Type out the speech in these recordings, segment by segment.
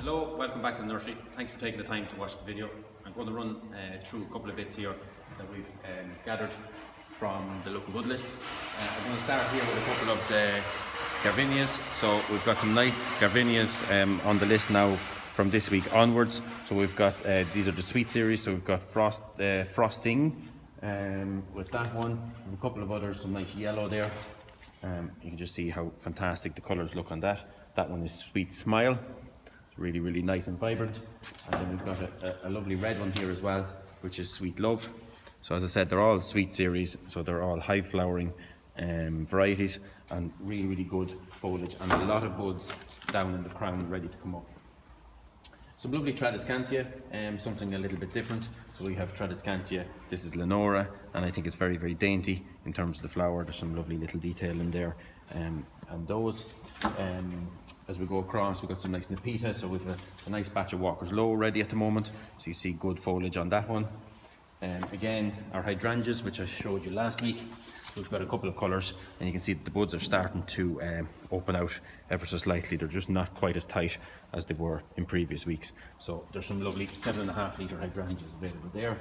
Hello, welcome back to the nursery. Thanks for taking the time to watch the video. I'm going to run through a couple of bits here that we've gathered from the Look Good list. I'm going to start here with a couple of the Garvinias. So we've got some nice Garvinias on the list now from this week onwards. So we've got, these are the sweet series, so we've got Frosting with that one. We have a couple of others, some nice yellow there. You can just see how fantastic the colours look on that. That one is Sweet Smile. It's really, really nice and vibrant. And then we've got a lovely red one here as well, which is Sweet Love. So as I said, they're all sweet series, so they're all high flowering varieties and really, really good foliage and a lot of buds down in the crown ready to come up. Some lovely Tradescantia, something a little bit different. So we have Tradescantia, this is Lenora, and I think it's very, very dainty in terms of the flower. There's some lovely little detail in there. And those, as we go across, we've got some nice Nepeta, so we've a nice batch of Walker's Low ready at the moment. So you see good foliage on that one. Again, our hydrangeas, which I showed you last week. We've got a couple of colours, and you can see that the buds are starting to open out ever so slightly. They're just not quite as tight as they were in previous weeks. So there's some lovely 7.5 litre hydrangeas available there.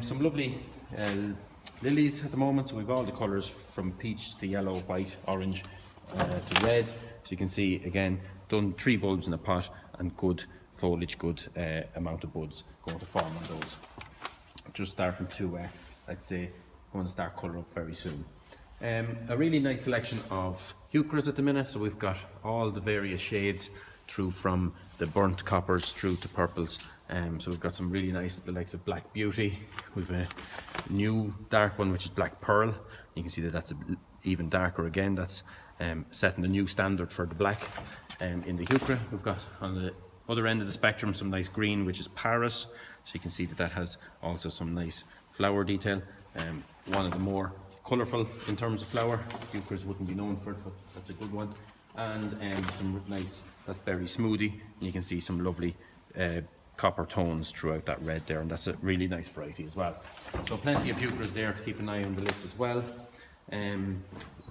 Some lovely lilies at the moment. So we've all the colours from peach to yellow, white, orange to red. So you can see again, done 3 bulbs in a pot and good foliage, good amount of buds going to form on those. Just starting to, I'd say, going to start colour up very soon. A really nice selection of heucheras at the minute. So we've got all the various shades through from the burnt coppers through to purples. So we've got some really nice, the likes of Black Beauty. We've a new dark one, which is Black Pearl. You can see that that's even darker again. That's setting a new standard for the black in the heuchera. We've got on the other end of the spectrum some nice green, which is Paris. So you can see that that has also some nice flower detail. One of the more colourful in terms of flower. Heucheras wouldn't be known for it, but that's a good one. And some nice, that's Berry Smoothie. And you can see some lovely copper tones throughout that red there, and that's a really nice variety as well. So plenty of heucheras there to keep an eye on the list as well.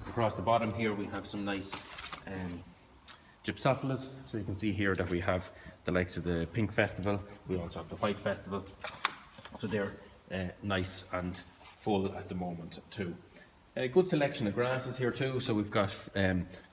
Across the bottom here we have some nice Gypsophilas. So you can see here that we have the likes of the Pink Festival. We also have the White Festival. So they're nice and full at the moment too. A good selection of grasses here too. So we've got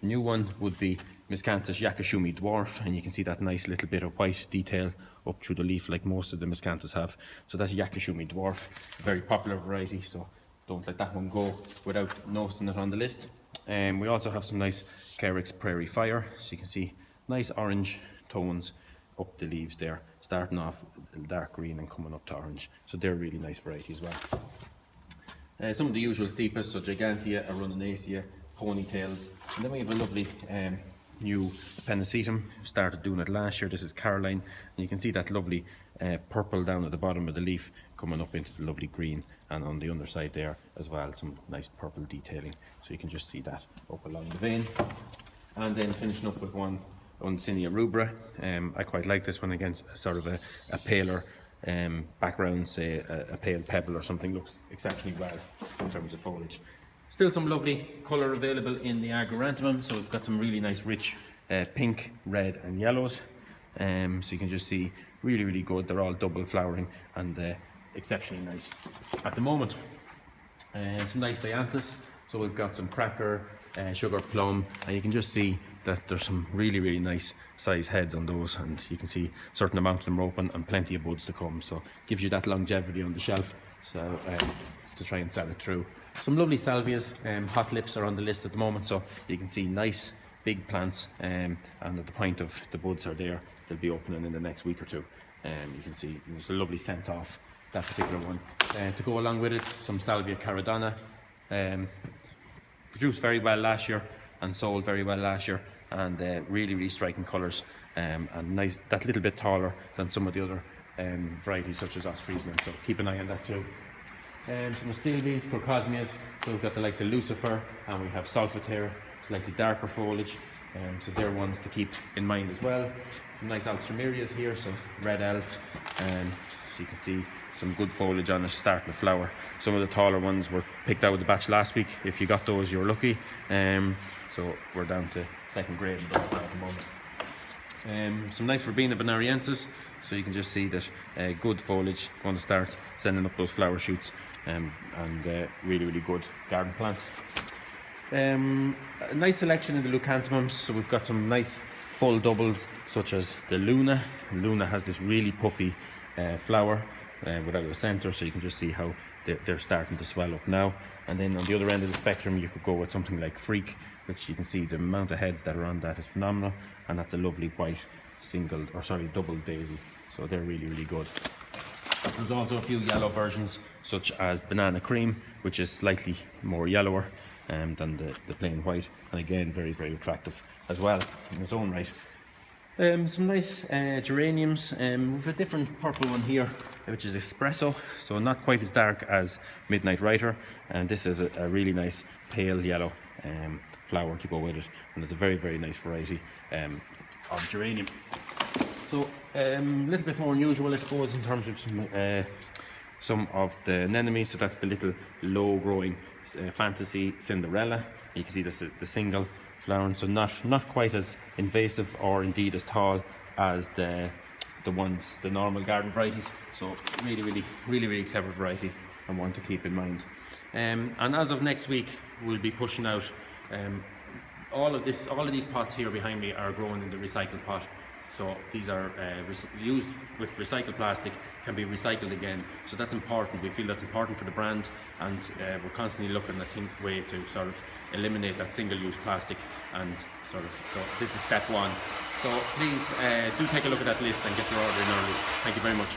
new one would be Miscanthus Yakashumi Dwarf, and you can see that nice little bit of white detail up through the leaf like most of the Miscanthus have. So that's Yakashumi Dwarf, a very popular variety, so don't let that one go without noticing it on the list. We also have some nice Carex Prairie Fire, so you can see nice orange tones up the leaves there, starting off dark green and coming up to orange. So they're a really nice variety as well. Some of the usual Stepus, so Gigantea, Arunaceae, Ponytails, and then we have a lovely new Pennisetum, started doing it last year. This is Caroline, and you can see that lovely purple down at the bottom of the leaf coming up into the lovely green, and on the underside there as well some nice purple detailing, so you can just see that up along the vein. And then finishing up with one Uncinnia rubra. I quite like this one against sort of a paler background, say a pale pebble or something. Looks exceptionally well in terms of foliage. Still some lovely colour available in the Argyranthemum, so we've got some really nice rich pink, red and yellows. So you can just see really, really good. They're all double flowering and exceptionally nice at the moment. Some nice Dianthus. So we've got some Cracker, Sugar Plum, and you can just see that there's some really, really nice size heads on those, and you can see a certain amount of them are open and plenty of buds to come. So gives you that longevity on the shelf, so to try and sell it through. Some lovely salvias, Hot Lips are on the list at the moment, so you can see nice big plants, and at the point of the buds are there, they'll be opening in the next week or two. You can see there's a lovely scent off that particular one. To go along with it, some Salvia Caradonna, produced very well last year and sold very well last year, and really, really striking colours, and nice, that little bit taller than some of the other varieties such as Ostfriesland, so keep an eye on that too. Some Astilbes, Crocosmias, so we've got the likes of Lucifer, and we have Solitaire, slightly darker foliage, so they're ones to keep in mind as well. Some nice Alströmerias here, so Red Elf, so you can see some good foliage on it starting to flower. Some of the taller ones were picked out of the batch last week. If you got those, you're lucky. So we're down to second grade at the moment. Some nice Verbena bonariensis, so you can just see that good foliage, going to start sending up those flower shoots, and really, really good garden plant. A nice selection in the leucanthemums, so we've got some nice full doubles such as the Luna. Luna has this really puffy flower without a centre, so you can just see how they're starting to swell up now. And then on the other end of the spectrum you could go with something like Freak, which you can see the amount of heads that are on that is phenomenal, and that's a lovely white double daisy, so they're really, really good. There's also a few yellow versions such as Banana Cream, which is slightly more yellower than the plain white, and again very, very attractive as well in its own right. Some nice geraniums. We've a different purple one here, which is Espresso, so not quite as dark as Midnight Rider, and this is a really nice pale yellow flower to go with it, and it's a very, very nice variety of geranium. So a little bit more unusual, I suppose, in terms of some of the anemones. So that's the little low growing Fantasy Cinderella. You can see this the single flowering, so not quite as invasive or indeed as tall as the normal garden varieties. So really clever variety and one to keep in mind. And as of next week, we'll be pushing out all of these pots here behind me are grown in the recycled pot. So these are used with recycled plastic, can be recycled again. So that's important. We feel that's important for the brand, and we're constantly looking at a way to sort of eliminate that single-use plastic. And so this is step one. So please do take a look at that list and get your order in early. Thank you very much.